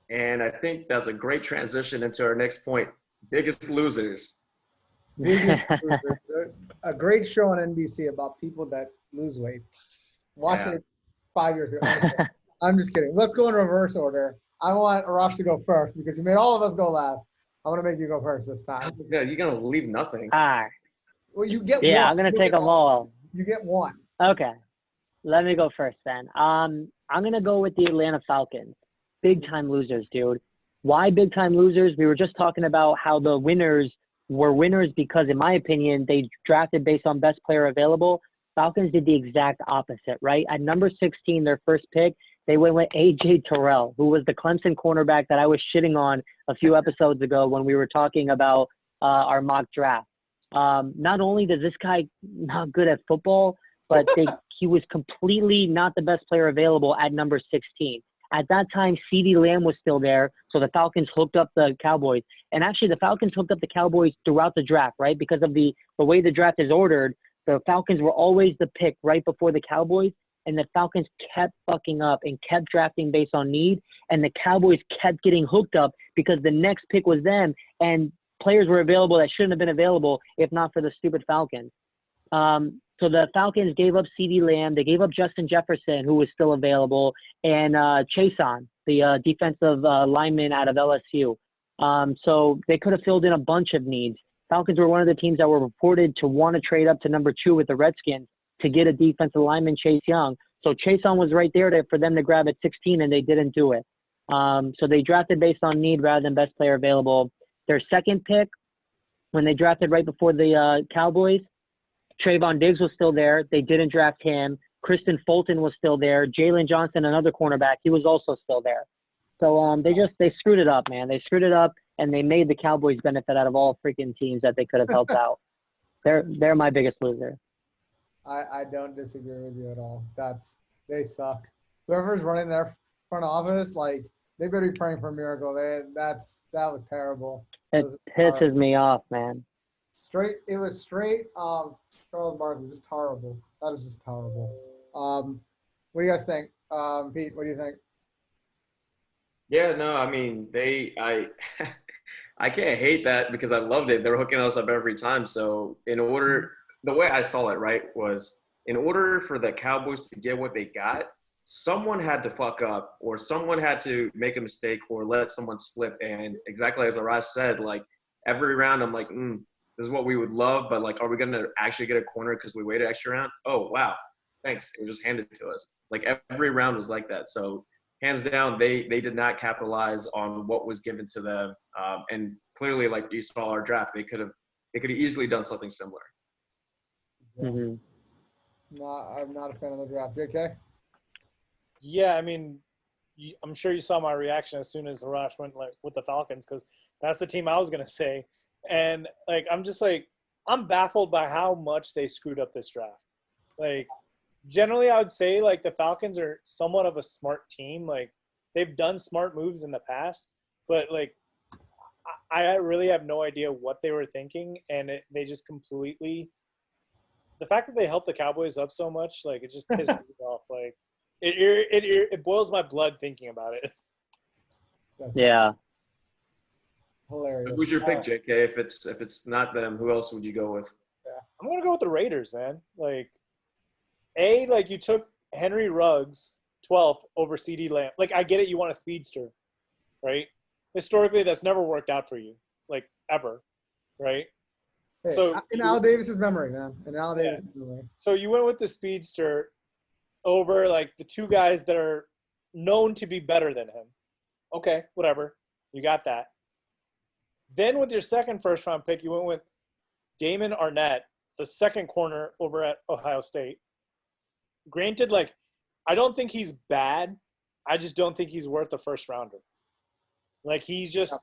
And I think that's a great transition into our next point. Biggest losers. Biggest Loser. A great show on NBC about people that lose weight. Watch Yeah. it 5 years ago. I'm just kidding. Let's go in reverse order. I want Arash to go first because you made all of us go last. I want to make you go first this time. Yeah, you're gonna leave nothing. Ah, Well, you get yeah, one. I'm gonna You take get them all. You get one. Okay, let me go first then. I'm gonna go with the Atlanta Falcons. Big time losers, dude. Why big time losers? We were just talking about how the winners were winners because, in my opinion, they drafted based on best player available. Falcons did the exact opposite, right? At number 16, their first pick, they went with A.J. Terrell, who was the Clemson cornerback that I was shitting on a few episodes ago when we were talking about our mock draft. Not only does this guy not good at football, but he was completely not the best player available at number 16. At that time, CeeDee Lamb was still there, so the Falcons hooked up the Cowboys. And actually, the Falcons hooked up the Cowboys throughout the draft, right? Because of the way the draft is ordered, the Falcons were always the pick right before the Cowboys, and the Falcons kept fucking up and kept drafting based on need, and the Cowboys kept getting hooked up because the next pick was them, and players were available that shouldn't have been available if not for the stupid Falcons. So the Falcons gave up CeeDee Lamb. They gave up Justin Jefferson, who was still available, and Chason, the defensive lineman out of LSU. So they could have filled in a bunch of needs. Falcons were one of the teams that were reported to want to trade up to number 2 with the Redskins to get a defensive lineman, Chase Young. So Chason was right there for them to grab at 16, and they didn't do it. So they drafted based on need rather than best player available. Their second pick, when they drafted right before the Cowboys, Trayvon Diggs was still there. They didn't draft him. Kristen Fulton was still there. Jalen Johnson, another cornerback, he was also still there. So they screwed it up, man. They screwed it up, and they made the Cowboys benefit out of all freaking teams that they could have helped out. They're my biggest loser. I don't disagree with you at all. They suck. Whoever's running their front office, like they better be praying for a miracle. That was terrible. It pisses me off, man. It was straight. Charles Barkley, just horrible. That is just horrible. What do you guys think? Pete, what do you think? Yeah, no, I mean I can't hate that because I loved it. They were hooking us up every time. So the way I saw it, right, was in order for the Cowboys to get what they got, someone had to fuck up or someone had to make a mistake or let someone slip. And exactly as Arash said, like every round I'm like, this is what we would love, but like, are we going to actually get a corner because we waited extra round? Oh, wow. Thanks. It was just handed to us. Like every round was like that. So hands down, they did not capitalize on what was given to them. And clearly, like you saw our draft, they could have easily done something similar. Yeah. I'm not a fan of the draft. JK? Yeah, I mean, I'm sure you saw my reaction as soon as Arash went with the Falcons because that's the team I was going to say. And, I'm baffled by how much they screwed up this draft. Like, generally I would say, the Falcons are somewhat of a smart team. Like, they've done smart moves in the past. But, I really have no idea what they were thinking. And they just completely – the fact that they helped the Cowboys up so much, it just pisses me off. Like, it boils my blood thinking about it. Yeah. Hilarious. Who's your pick, JK? If it's not them, who else would you go with? Yeah. I'm gonna go with the Raiders, man. You took Henry Ruggs 12th over CeeDee Lamb. I get it, you want a speedster, right? Historically, that's never worked out for you, ever, right? Hey, so in Al Davis's memory, man. In Al Davis's memory. So you went with the speedster over the two guys that are known to be better than him. Okay, whatever. You got that. Then with your second first-round pick, you went with Damon Arnett, the second corner over at Ohio State. Granted, I don't think he's bad. I just don't think he's worth a first-rounder. He's just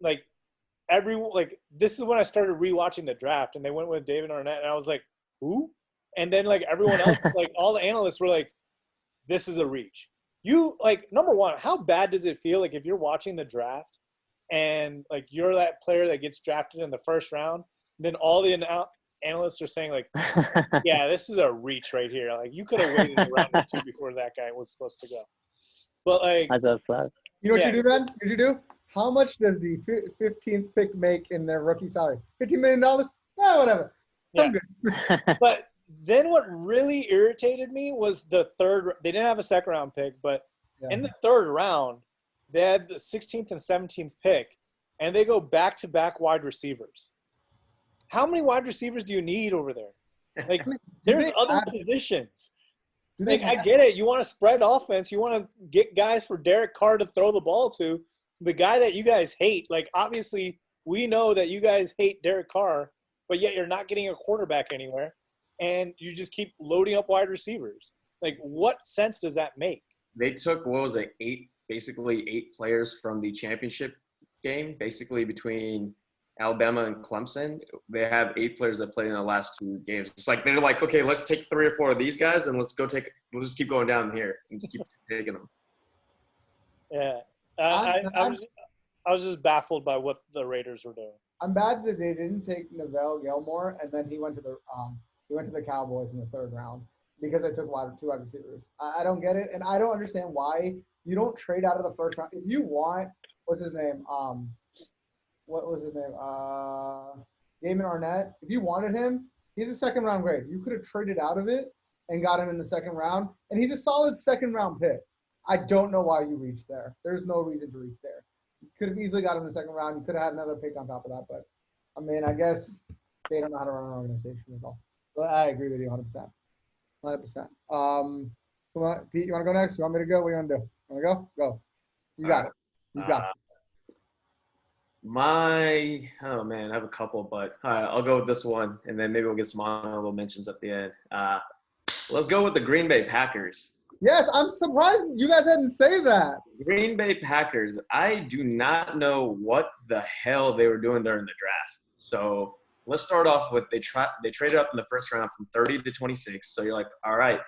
this is when I started rewatching the draft, and they went with David Arnett, and I was like, who? And then everyone else, all the analysts were like, this is a reach. You number one, how bad does it feel if you're watching the draft and you're that player that gets drafted in the first round, then all the analysts are saying yeah, this is a reach right here. You could have waited a round or two before that guy was supposed to go. But that does suck. You know what Yeah. you do then? What you do? How much does the 15th pick make in their rookie salary? $15 million? Whatever. I'm Yeah. good. But then what really irritated me was the third. They didn't have a second round pick, but Yeah. in the third round, they had the 16th and 17th pick, and they go back-to-back wide receivers. How many wide receivers do you need over there? Like, I mean, there's other positions. Like, I get it. You want to spread offense. You want to get guys for Derek Carr to throw the ball to. The guy that you guys hate, like, obviously, we know that you guys hate Derek Carr, but yet you're not getting a quarterback anywhere, and you just keep loading up wide receivers. Like, what sense does that make? They took, what was it, basically eight players from the championship game, basically between Alabama and Clemson. They have 8 players that played in the last 2 games. It's like they're like, okay, let's take 3 or 4 of these guys and let's just keep going down here and just keep taking them. Yeah. I was just baffled by what the Raiders were doing. I'm bad that they didn't take Neville Gilmore, and then he went to the Cowboys in the 3rd round because they took 2 wide receivers. I don't get it, and I don't understand why you don't trade out of the 1st round. If you want, what's his name? What was his name? Damon Arnett. If you wanted him, he's a 2nd round grade. You could have traded out of it and got him in the 2nd round, and he's a solid 2nd round pick. I don't know why you reached there. There's no reason to reach there. You could have easily got him in the 2nd round. You could have had another pick on top of that, but I mean, I guess they don't know how to run an organization at all. But I agree with you 100%. 100%. Pete, you want to go next? You want me to go? What do you want to do? Want to go? Go. You got it. You got it. Oh man, I have a couple, but all right, I'll go with this one, and then maybe we'll get some honorable mentions at the end. Let's go with the Green Bay Packers. Yes, I'm surprised you guys hadn't say that. Green Bay Packers, I do not know what the hell they were doing during the draft. So let's start off with they traded up in the 1st round from 30 to 26. So you're like, all right,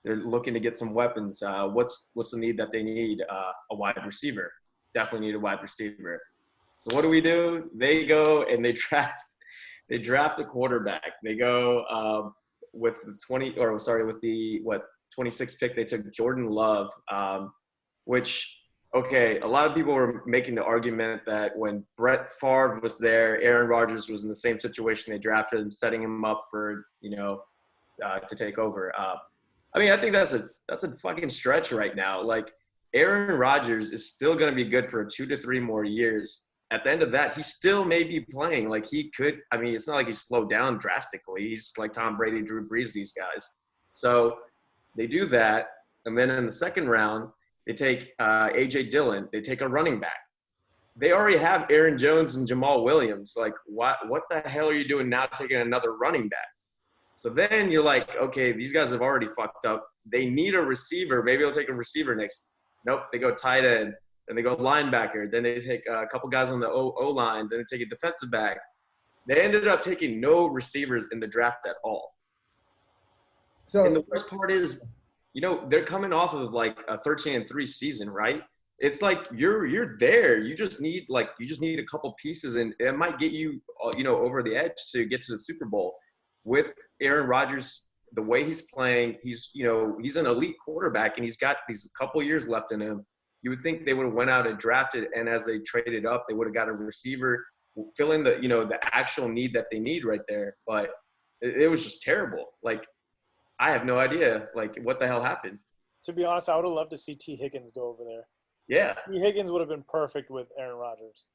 they're looking to get some weapons. What's the need that they need? A wide receiver. Definitely need a wide receiver. So what do? They go and they draft a quarterback. They go with the 26th pick, they took Jordan Love, which, okay, a lot of people were making the argument that when Brett Favre was there, Aaron Rodgers was in the same situation. They drafted him, setting him up for, to take over. I mean, I think that's a fucking stretch right now. Like, Aaron Rodgers is still going to be good for 2 to 3 more years. At the end of that, he still may be playing. Like, he could – I mean, it's not like he's slowed down drastically. He's like Tom Brady, Drew Brees, these guys. So they do that, and then in the 2nd round, they take A.J. Dillon. They take a running back. They already have Aaron Jones and Jamal Williams. Like, what the hell are you doing now taking another running back? So then you're like, okay, these guys have already fucked up. They need a receiver. Maybe they'll take a receiver next. Nope, they go tight end. Then they go linebacker. Then they take a couple guys on the O-line. Then they take a defensive back. They ended up taking no receivers in the draft at all. So, and the worst part is, they're coming off of like a 13-3 season, right? It's like you're there. You just need a couple pieces, and it might get you, over the edge to get to the Super Bowl. With Aaron Rodgers, the way he's playing, he's an elite quarterback, and he's got these couple years left in him. You would think they would have went out and drafted, and as they traded up, they would have got a receiver, fill in the actual need that they need right there. But it was just terrible. Like, I have no idea, like, what the hell happened. To be honest, I would have loved to see T. Higgins go over there. Yeah. T. Higgins would have been perfect with Aaron Rodgers.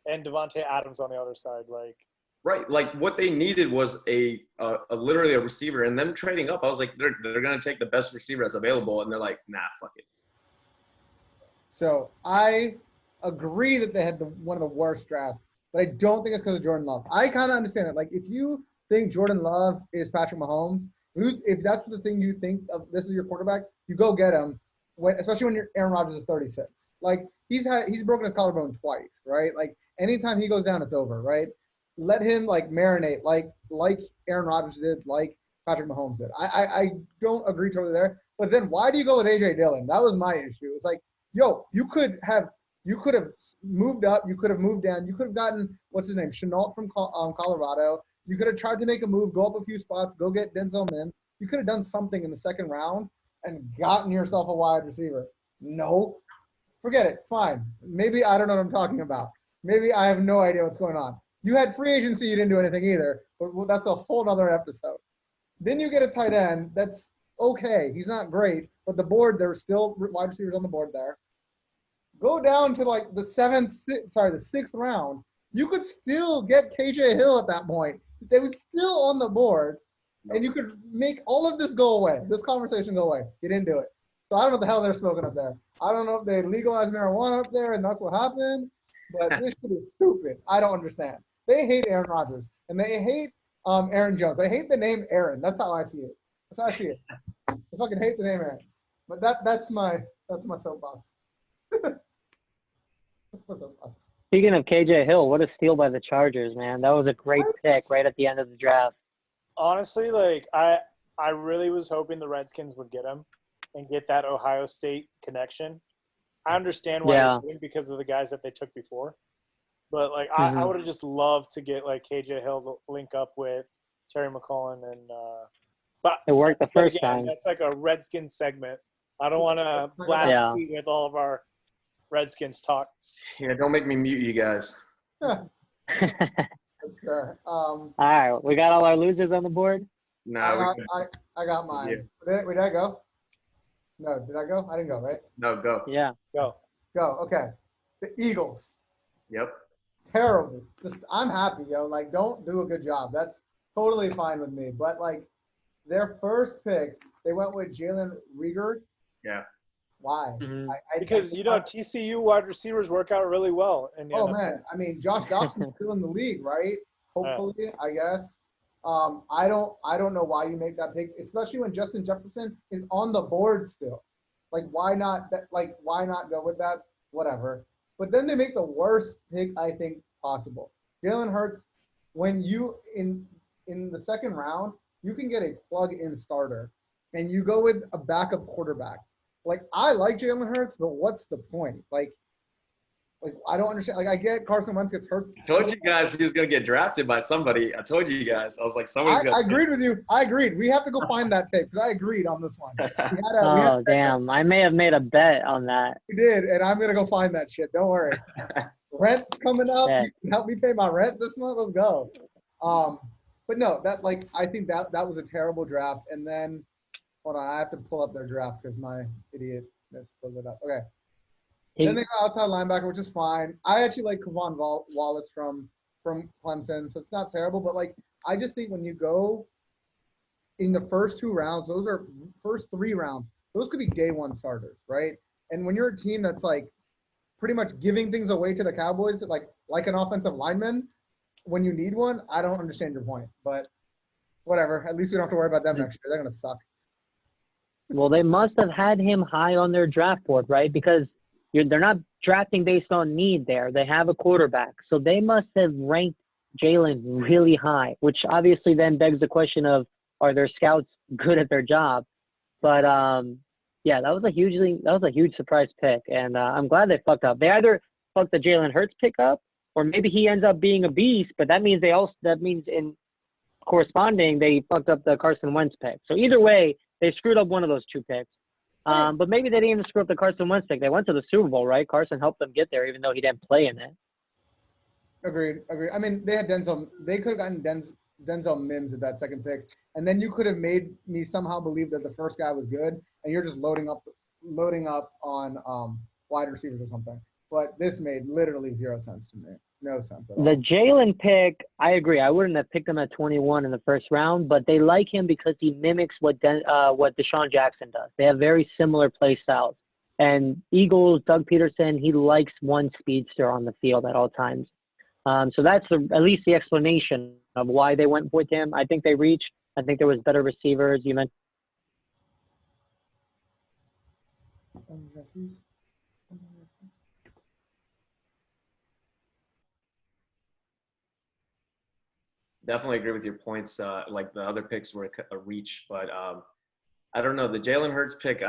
And Devontae Adams on the other side. Like, right. Like, what they needed was a literally a receiver. And them trading up, I was like, they're going to take the best receiver that's available. And they're like, nah, fuck it. So I agree that they had one of the worst drafts, but I don't think it's because of Jordan Love. I kind of understand it. Like, if you think Jordan Love is Patrick Mahomes, if that's the thing you think of, this is your quarterback, you go get him, especially when Aaron Rodgers is 36. Like, he's broken his collarbone twice, right? Like, anytime he goes down, it's over, right? Let him, like, marinate, like Aaron Rodgers did, like Patrick Mahomes did. I don't agree totally there. But then why do you go with A.J. Dillon? That was my issue. It's like, yo, you could have moved up, you could have moved down, you could have gotten, what's his name, Chenault from Colorado. You could have tried to make a move, go up a few spots, go get Denzel Mims. You could have done something in the 2nd round and gotten yourself a wide receiver. No. forget it. Fine. Maybe I don't know what I'm talking about. Maybe I have no idea what's going on. You had free agency, you didn't do anything either, but that's a whole nother episode. Then you get a tight end that's okay. He's not great, but the board, there's still wide receivers on the board there. Go down to like the sixth round. You could still get KJ Hill at that point. They was still on the board, and you could make all of this go away, this conversation go away. You didn't do it. So I don't know what the hell they're smoking up there. I don't know if they legalized marijuana up there and that's what happened, but this shit is stupid. I don't understand. They hate Aaron Rodgers, and they hate Aaron Jones. They hate the name Aaron. That's how I see it. That's how I see it. I fucking hate the name Aaron. But that's my soapbox. That's my soapbox. Speaking of KJ Hill, what a steal by the Chargers, man. That was a great pick right at the end of the draft. Honestly, like I really was hoping the Redskins would get him and get that Ohio State connection. I understand why they're doing because of the guys that they took before. But like I would have just loved to get like KJ Hill to link up with Terry McLaurin and but it worked the first time. That's like a Redskins segment. I don't want to blast Pete with all of our Redskins talk. Yeah, don't make me mute you guys. That's fair. All right, we got all our losers on the board. No, I got mine. Yeah. Did I go? No, did I go? I didn't go, right? No, go. Yeah. Go. Okay. The Eagles. Yep. Terrible. I'm happy, yo. Like, don't do a good job. That's totally fine with me. But like, their first pick, they went with Jalen Reagor. Yeah. Why? Mm-hmm. Because TCU wide receivers work out really well. And man, I mean, Josh Dobson's still in the league, right? Hopefully, I guess. I don't know why you make that pick, especially when Justin Jefferson is on the board still. Like, why not go with that? Whatever. But then they make the worst pick I think possible. Jalen Hurts, when you in the second round, you can get a plug-in starter, and you go with a backup quarterback. Like, I like Jalen Hurts, but what's the point? Like I don't understand. Like, I get Carson Wentz gets hurt. I told you guys he was going to get drafted by somebody. I told you guys. I was like, somebody's going to. I agreed with you. I agreed. We have to go find that tape because I agreed on this one. Damn. I may have made a bet on that. You did, and I'm going to go find that shit. Don't worry. Rent's coming up. Yeah. You can help me pay my rent this month. Let's go. But no, I think that was a terrible draft. And then, hold on, I have to pull up their draft because my idiot has pulled it up. Okay. Then they go outside linebacker, which is fine. I actually like Kevon Wallace from Clemson, so it's not terrible. But like, I just think when you go in the first two rounds, those are first three rounds. Those could be day one starters, right? And when you're a team that's like pretty much giving things away to the Cowboys, like an offensive lineman, when you need one, I don't understand your point. But whatever. At least we don't have to worry about them next year. They're gonna suck. Well, they must have had him high on their draft board, right? Because they're not drafting based on need there. They have a quarterback. So they must have ranked Jalen really high, which obviously then begs the question of, are their scouts good at their job? But, yeah, that was a huge surprise pick. And I'm glad they fucked up. They either fucked the Jalen Hurts pick up, or maybe he ends up being a beast, but that means in corresponding, they fucked up the Carson Wentz pick. So either way, they screwed up one of those two picks. But maybe they didn't even screw up the Carson Wentz pick. They went to the Super Bowl, right? Carson helped them get there, even though he didn't play in it. Agreed. I mean, they had Denzel. They could have gotten Denzel Mims at that second pick, and then you could have made me somehow believe that the first guy was good, and you're just loading up on wide receivers or something. But this made literally zero sense to me. No sense at all. The Jalen pick, I agree. I wouldn't have picked him at 21 in the first round, but they like him because he mimics what Deshaun Jackson does. They have very similar play styles. And Eagles, Doug Peterson, he likes one speedster on the field at all times. So that's at least the explanation of why they went with him. I think they reached. I think there was better receivers. You mentioned. Definitely agree with your points. Like the other picks were a reach, but I don't know. The Jalen Hurts pick,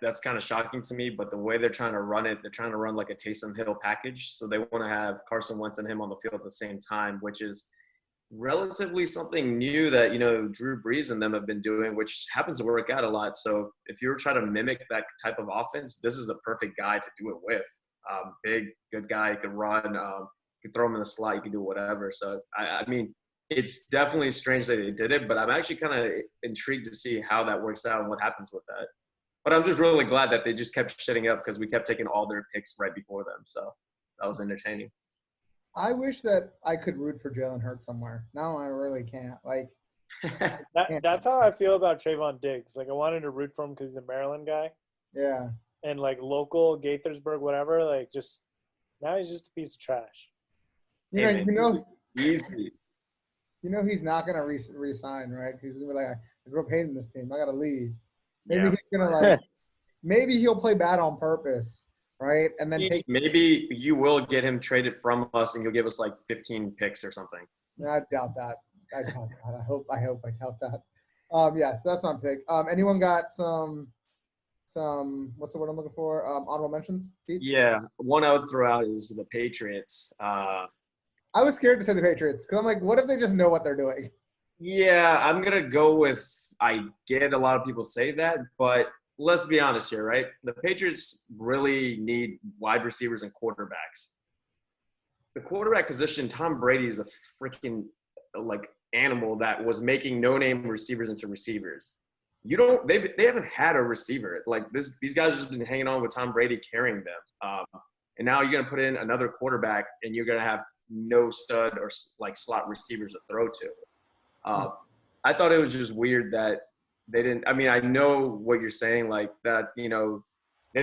that's kind of shocking to me. But the way they're trying to run it, they're trying to run like a Taysom Hill package. So they want to have Carson Wentz and him on the field at the same time, which is relatively something new that Drew Brees and them have been doing, which happens to work out a lot. So if you're trying to mimic that type of offense, this is a perfect guy to do it with. Big, good guy. You can run. You can throw him in the slot. You can do whatever. So I mean, it's definitely strange that they did it, but I'm actually kind of intrigued to see how that works out and what happens with that. But I'm just really glad that they just kept shitting up because we kept taking all their picks right before them. So that was entertaining. I wish that I could root for Jalen Hurts somewhere. No, I really can't. Like, That's how I feel about Trayvon Diggs. Like, I wanted to root for him because he's a Maryland guy. yeah. And, like, local, Gaithersburg, whatever. Like, just – now he's just a piece of trash. Easy. He's not gonna resign, right? He's gonna be like, I grew up hating this team. I gotta leave. Maybe Yeah. he's gonna maybe he'll play bad on purpose, right? And then Maybe you will get him traded from us, and you'll give us like 15 picks or something. I doubt that. I doubt that. I hope I doubt that. Yeah. So that's my pick. Anyone got some what's the word I'm looking for? Honorable mentions, Pete? Yeah, one I would throw out is the Patriots. I was scared to say the Patriots because I'm like, what if they just know what they're doing? Yeah, I'm going to go with – I get a lot of people say that, but let's be honest here, right? The Patriots really need wide receivers and quarterbacks. The quarterback position, Tom Brady is a freaking animal that was making no-name receivers into receivers. They haven't had a receiver. These guys have just been hanging on with Tom Brady carrying them. And now you're going to put in another quarterback, and you're going to have no stud or slot receivers to throw to. I thought it was just weird that they didn't. I mean, I know what you're saying, that they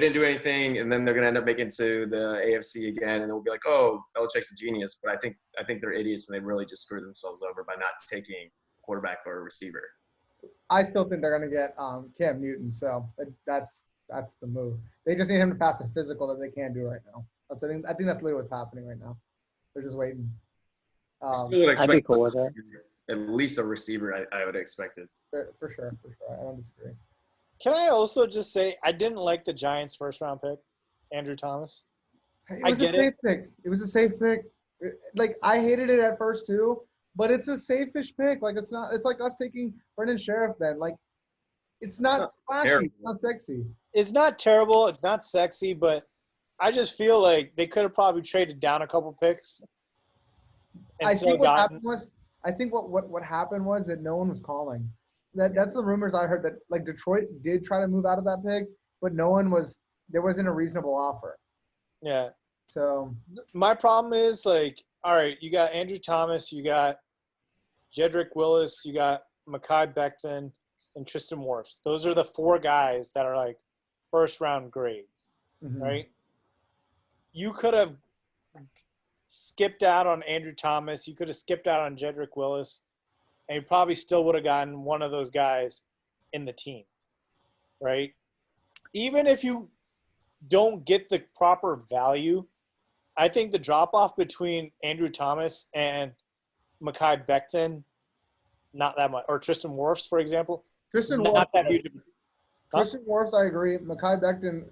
didn't do anything, and then they're going to end up making it to the AFC again, and they'll be like, "Oh, Belichick's a genius." But I think they're idiots, and they really just screwed themselves over by not taking a quarterback or a receiver. I still think they're going to get Cam Newton, so that's the move. They just need him to pass a physical that they can't do right now. I think that's literally what's happening right now. They're just waiting. Still would I'd be expect cool with it. at least a receiver. I would expect it. For sure. I don't disagree. Can I also just say I didn't like the Giants' first-round pick, Andrew Thomas? It was a safe pick. It was a safe pick. I hated it at first too, but it's a safe-ish pick. It's not. It's like us taking Brendan Sheriff then. It's not flashy. terrible. It's not sexy. It's not terrible. It's not sexy, but I just feel like they could have probably traded down a couple picks. I think what happened was that no one was calling. That's the rumors I heard that Detroit did try to move out of that pick, but there wasn't a reasonable offer. Yeah. So My problem is all right, you got Andrew Thomas, you got Jedrick Willis, you got Mekhi Becton, and Tristan Wirfs. Those are the four guys that are first round grades, right? You could have skipped out on Andrew Thomas. You could have skipped out on Jedrick Willis, and you probably still would have gotten one of those guys in the teens, right? Even if you don't get the proper value, I think the drop-off between Andrew Thomas and Mekhi Becton, not that much. Or Tristan Wirfs, for example. Tristan not that huge. Tristan Wirfs, I agree. Mekhi Becton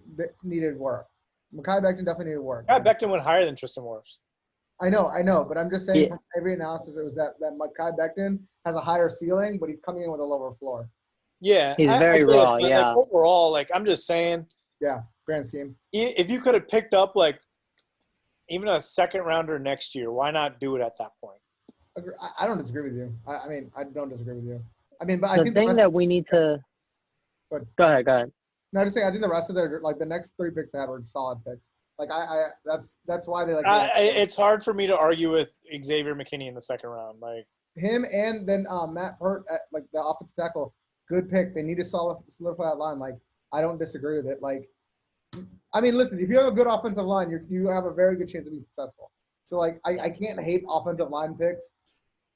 needed work. Mekhi Becton definitely needed work. Mekhi Becton went higher than Tristan Wirfs. I know, but I'm just saying from every analysis, it was that Mekhi Becton has a higher ceiling, but he's coming in with a lower floor. Yeah. He's very raw, yeah. Overall, I'm just saying. Yeah, grand scheme. If you could have picked up, even a second rounder next year, why not do it at that point? I don't disagree with you. I mean, I don't disagree with you. I mean, but I think the thing that we need to – Go ahead. No, I'm just saying. I think the rest of their the next three picks they had were solid picks. That's why they it's hard for me to argue with Xavier McKinney in the second round. Him and then Matt Pert at the offensive tackle, good pick. They need to solidify that line. I don't disagree with it. I mean, listen, if you have a good offensive line, you have a very good chance of being successful. So I can't hate offensive line picks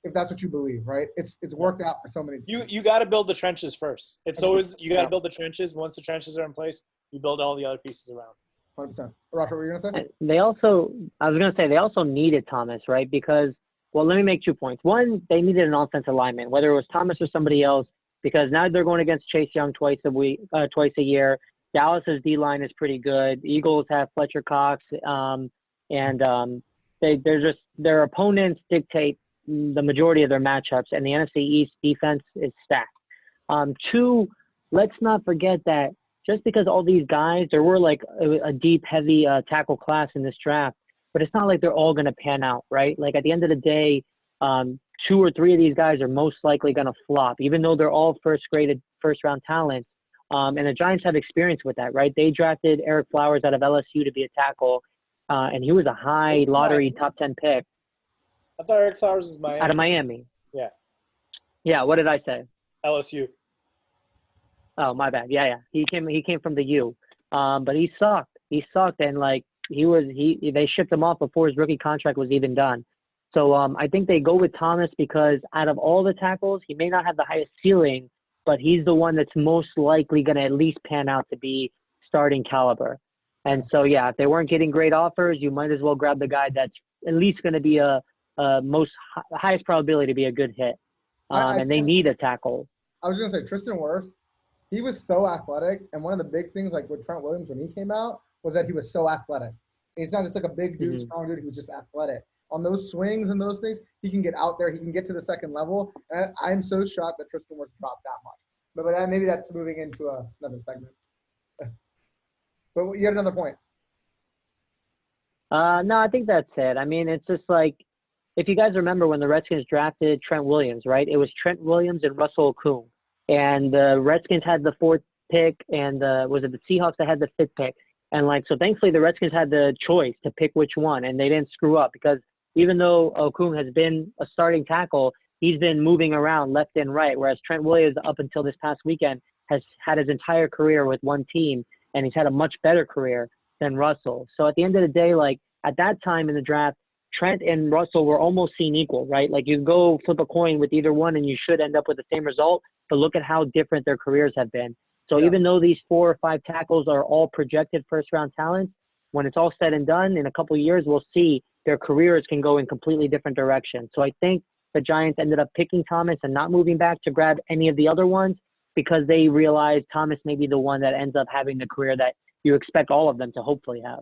if that's what you believe, right? It's worked out for so many teams. You got to build the trenches first. It's always you got to build the trenches. Once the trenches are in place, you build all the other pieces around. 100%. Roger, what were you gonna say? They also needed Thomas, right? Because let me make 2 points. One, they needed an offensive lineman, whether it was Thomas or somebody else, because now they're going against Chase Young twice a year. Dallas's D line is pretty good. The Eagles have Fletcher Cox, and their opponents dictate the majority of their matchups, and the NFC East defense is stacked. Two, let's not forget that just because all these guys, there were like a deep, heavy tackle class in this draft, but it's not like they're all going to pan out, right? Like at the end of the day, 2 or 3 of these guys are most likely going to flop, even though they're all first-round talents. And the Giants have experience with that, right? They drafted Eric Flowers out of LSU to be a tackle, and he was a high lottery top 10 pick. I thought Eric Flowers was Miami. Out of Miami. Yeah. Yeah, what did I say? LSU. Oh, my bad. Yeah. He came from the U. But he sucked. And like they shipped him off before his rookie contract was even done. So I think they go with Thomas because out of all the tackles, he may not have the highest ceiling, but he's the one that's most likely going to at least pan out to be starting caliber. And so, yeah, if they weren't getting great offers, you might as well grab the guy that's at least going to be a highest probability to be a good hit. And they need a tackle. I was going to say Tristan Wirfs, he was so athletic. And one of the big things like with Trent Williams when he came out was that he was so athletic. He's not just like a big dude, strong dude. He was just athletic. On those swings and those things, he can get out there. He can get to the second level. And I'm so shocked that Tristan Wirfs dropped that much. But maybe that's moving into another segment. But you had another point. No, I think that's it. I mean, it's just like, if you guys remember when the Redskins drafted Trent Williams, right? It was Trent Williams and Russell Okung. And the Redskins had the 4th pick, and was it the Seahawks that had the 5th pick? And like, so thankfully the Redskins had the choice to pick which one, and they didn't screw up because even though Okung has been a starting tackle, he's been moving around left and right, whereas Trent Williams up until this past weekend has had his entire career with one team, and he's had a much better career than Russell. So at the end of the day, like at that time in the draft, Trent and Russell were almost seen equal, right? Like you go flip a coin with either one and you should end up with the same result, but look at how different their careers have been. So even though these 4 or 5 tackles are all projected first-round talents, when it's all said and done, in a couple of years, we'll see their careers can go in completely different directions. So I think the Giants ended up picking Thomas and not moving back to grab any of the other ones because they realized Thomas may be the one that ends up having the career that you expect all of them to hopefully have.